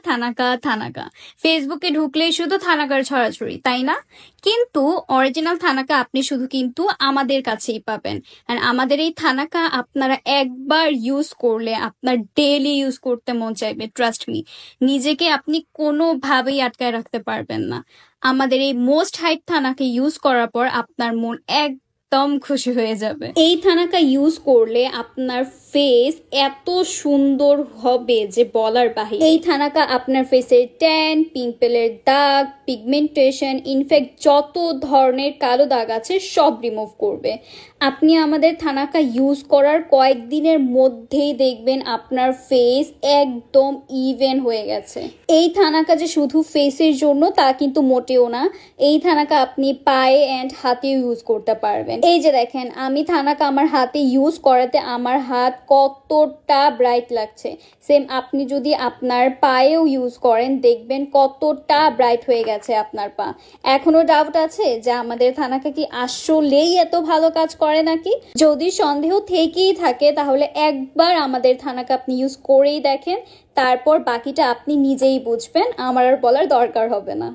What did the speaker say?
Thanaka thanaka, ফেসবুকে ঢুকলেই শুধু থানাকার ছড়াছড়ি, তাই না? কিন্তু অরিজিনাল থানাকা আপনি শুধু কিন্তু আমাদের কাছেই পাবেন। আর আমাদের এই থানাকা আপনারা একবার ইউজ করলে আপনার ডেইলি ইউজ করতে মন চাইবে, ট্রাস্ট মি। নিজেকে আপনি কোনোভাবেই আটকায় রাখতে পারবেন না। আমাদের এই মোস্ট হাইপ থানাকে ইউজ করার পর আপনার মন একদম খুশি হয়ে যাবে। এই থানাকা ইউজ করলে আপনার ফেস এত সুন্দর হবে যে বলার বাহিরে। এই থানাকা আপনার ফেসের ট্যান, পিম্পলের দাগ, পিগমেন্টেশন, ইনফ্যাক্ট যত ধরনের কালো দাগ আছে সব রিমুভ করবে। আপনি আমাদের থানাকা ইউজ করার কয়েকদিনের মধ্যেই দেখবেন আপনার ফেস একদম ইভেন হয়ে গেছে। এই থানাকা যে শুধু ফেসের জন্য তা কিন্তু মোটেও না। এই থানাকা আপনি পায়ে অ্যান্ড হাতেও ইউজ করতে পারবেন। এই যে দেখেন, আমি থানাকা আমার হাতে ইউজ করাতে আমার হাত কতটা ব্রাইট লাগছে। সেম আপনি যদি আপনার পায়েও ইউজ করেন দেখবেন কতটা ব্রাইট হয়ে গেছে আপনার পা। এখনো ডাউট আছে যে আমাদের থানাকা কি আসলেই এত ভালো কাজ করে নাকি? যদি সন্দেহ থেকেই থাকে তাহলে একবার আমাদের থানাকা আপনি ইউজ করেই দেখেন, তারপর বাকিটা আপনি নিজেই বুঝবেন, আমার আর বলার দরকার হবে না।